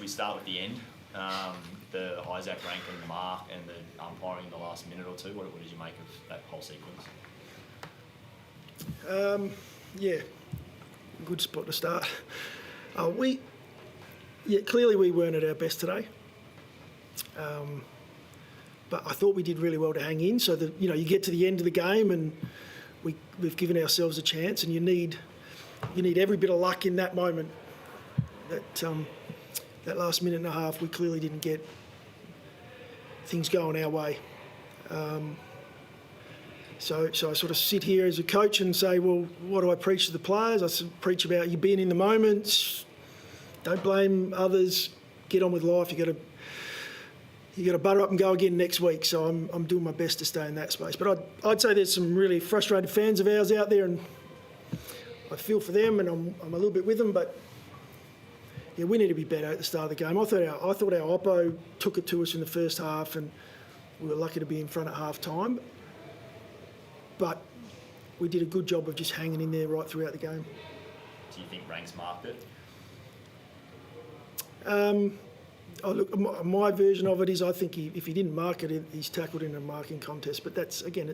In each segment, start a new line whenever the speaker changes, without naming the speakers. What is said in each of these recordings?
we start with the end? The Isaac Rankin mark and the umpiring in the last minute or two. What did you make of that whole sequence?
Yeah, good spot to start. Clearly we weren't at our best today. But I thought we did really well to hang in. So that you get to the end of the game and we've given ourselves a chance, and you need every bit of luck in that moment. That last minute and a half, we clearly didn't get things going our way. So I sort of sit here as a coach and say, well, what do I preach to the players? I preach about you being in the moment. Don't blame others. Get on with life. You got to butter up and go again next week. So I'm doing my best to stay in that space. But I'd say there's some really frustrated fans of ours out there, and I feel for them, and I'm a little bit with them. But yeah, we need to be better at the start of the game. I thought our oppo took it to us in the first half, and we were lucky to be in front at half time. But we did a good job of just hanging in there right throughout the game.
Do you think Ranks marked it?
Look, my version of it is I think if he didn't mark it, he's tackled in a marking contest. But that's, again,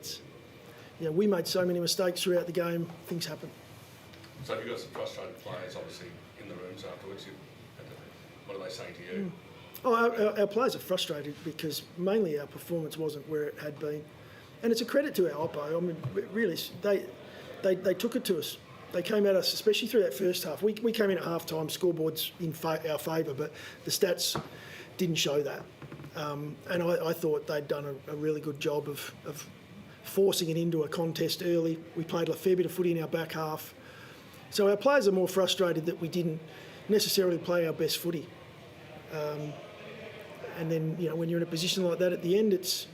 we made so many mistakes throughout the game, things happen.
So have you got some frustrated players, obviously, in the rooms afterwards? What are they saying to you?
Our players are frustrated because mainly our performance wasn't where it had been. And it's a credit to our oppo. I mean, really, they took it to us. They came at us, especially through that first half. We came in at half-time, scoreboards in our favour, but the stats didn't show that. And I thought they'd done a really good job of forcing it into a contest early. We played a fair bit of footy in our back half. So our players are more frustrated that we didn't necessarily play our best footy. And then, when you're in a position like that at the end, it's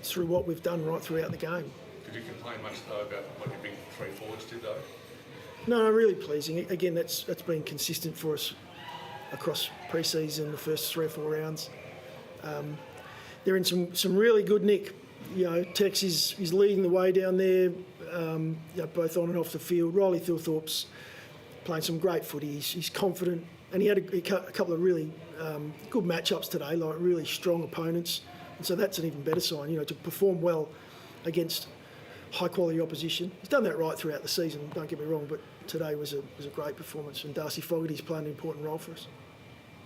through what we've done right throughout the game.
Did you complain much, though, about what your big three forwards did, though?
No, really pleasing. Again, that's been consistent for us across pre-season, the first 3 or 4 rounds. They're in some really good nick. Tex is leading the way down there, both on and off the field. Riley Thilthorpe's playing some great footy. He's confident, and he had a couple of really good matchups today, like really strong opponents. And so that's an even better sign, to perform well against high-quality opposition. He's done that right throughout the season, don't get me wrong, but today was a great performance, and Darcy Fogarty's playing an important role for us.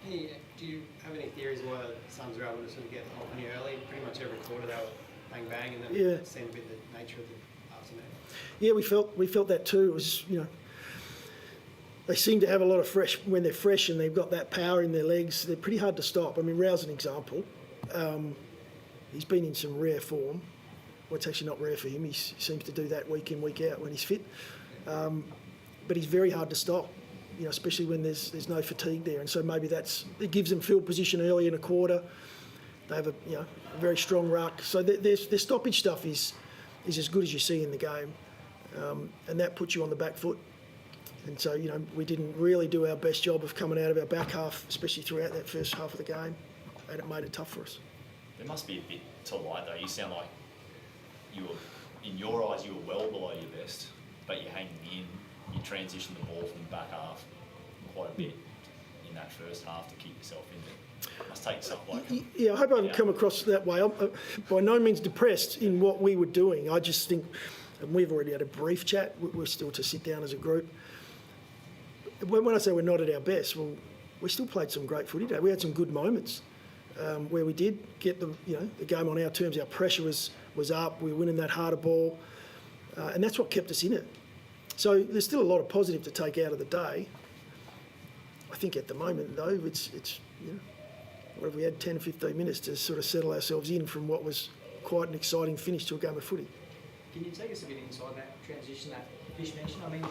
Hey, do you have any theories why the Suns were able to sort of get the hot money early? Pretty much every quarter they were bang, and that seemed to be the nature of the afternoon. Yeah,
we felt that too. It was, they seem to have a lot of when they're fresh and they've got that power in their legs. They're pretty hard to stop. I mean, Rao's an example. He's been in some rare form. Well, it's actually not rare for him. He seems to do that week in, week out when he's fit. But he's very hard to stop, especially when there's no fatigue there. And so maybe it gives them field position early in a quarter. They have a very strong ruck. So their stoppage stuff is as good as you see in the game. And that puts you on the back foot. And so, we didn't really do our best job of coming out of our back half, especially throughout that first half of the game. And it made it tough for us.
There must be a bit to light, though. You sound like in your eyes, you were well below your best, but you're hanging in. You transitioned the ball from the back half quite a bit in that first half to keep yourself in there. It must take something like that.
Yeah, I hope I haven't come across that way. I'm by no means depressed in what we were doing. I just think, and we've already had a brief chat, we're still to sit down as a group. When I say we're not at our best, well, we still played some great footy today. We had some good moments. Where we did get the game on our terms. Our pressure was up. We were winning that harder ball, and that's what kept us in it. So there's still a lot of positive to take out of the day. I think at the moment though, it's what have we had 10 or 15 minutes to sort of settle ourselves in from what was quite an exciting finish to a game of footy.
Can you take us a bit inside that transition that Fish mentioned? I mean,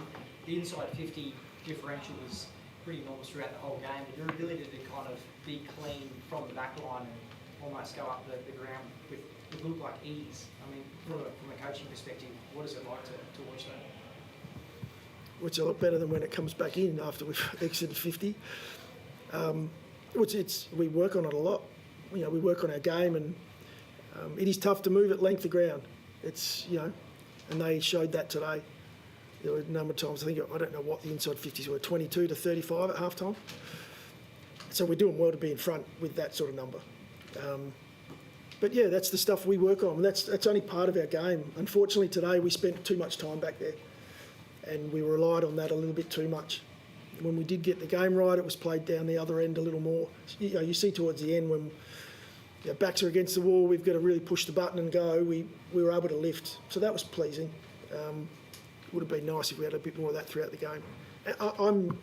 the inside 50 differential was pretty enormous throughout the whole game, but your ability to kind of be clean from the back line and almost go up the ground with it looked like ease. I mean, from a coaching perspective, what is it like to watch that?
Well, it's a lot better than when it comes back in after we've exited 50. We work on it a lot. We work on our game, and it is tough to move at length of ground. It's and they showed that today. There were a number of times, I don't know what the inside 50s were, 22 to 35 at half time. So we're doing well to be in front with that sort of number. But yeah, that's the stuff we work on. That's only part of our game. Unfortunately, today we spent too much time back there, and we relied on that a little bit too much. When we did get the game right, it was played down the other end a little more. You see towards the end when backs are against the wall, we've got to really push the button and go. We were able to lift, so that was pleasing. Would have been nice if we had a bit more of that throughout the game. I'm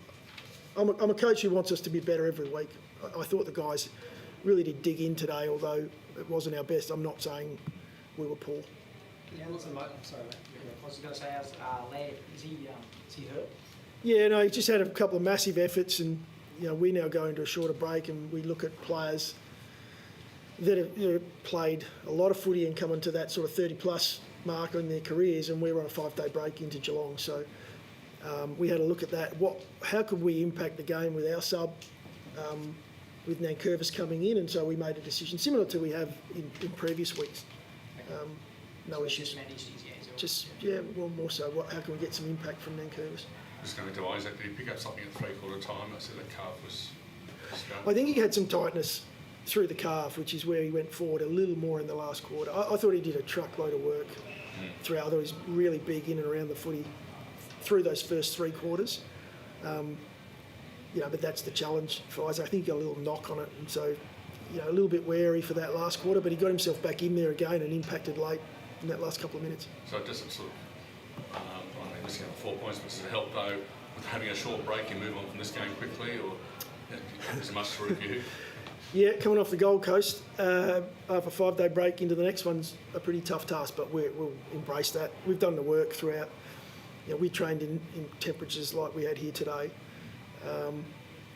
a coach who wants us to be better every week. I thought the guys really did dig in today, although it wasn't our best. I'm not saying we were poor.
Yeah, sorry, mate. I was going to say, how's Laird? Is he hurt?
Yeah, no, he just had a couple of massive efforts, and we now go into a shorter break, and we look at players that have played a lot of footy and come into that sort of 30-plus mark in their careers, and we were on a 5-day break into Geelong. So we had a look at that. How could we impact the game with our sub, with Nankervis coming in? And so we made a decision similar to we have in previous weeks. No issues. Well, more so. How can we get some impact from Nankervis?
Just going to Isaac, did he pick up something at 3/4 time? I said the calf was
I think he had some tightness through the calf, which is where he went forward a little more in the last quarter. I thought he did a truckload of work throughout. I thought he was really big in and around the footy through those first 3 quarters. But that's the challenge for Isaac. I think he got a little knock on it, and so a little bit wary for that last quarter, but he got himself back in there again and impacted late in that last couple of minutes.
So it doesn't sort of, missing out 4 points, but does it help though with having a short break, you move on from this game quickly, or is it much to review?
Yeah, coming off the Gold Coast, after a 5-day break into the next one's a pretty tough task, but we'll embrace that. We've done the work throughout. We trained in temperatures like we had here today.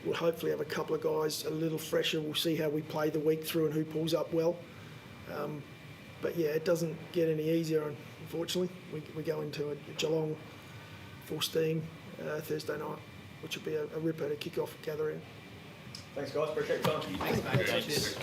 We'll hopefully have a couple of guys a little fresher. We'll see how we play the week through and who pulls up well. But yeah, it doesn't get any easier, unfortunately. We go into a Geelong full steam Thursday night, which will be a ripper to kick off gather in.
Thanks, guys. Appreciate your time.
Thanks, mate.
Cheers.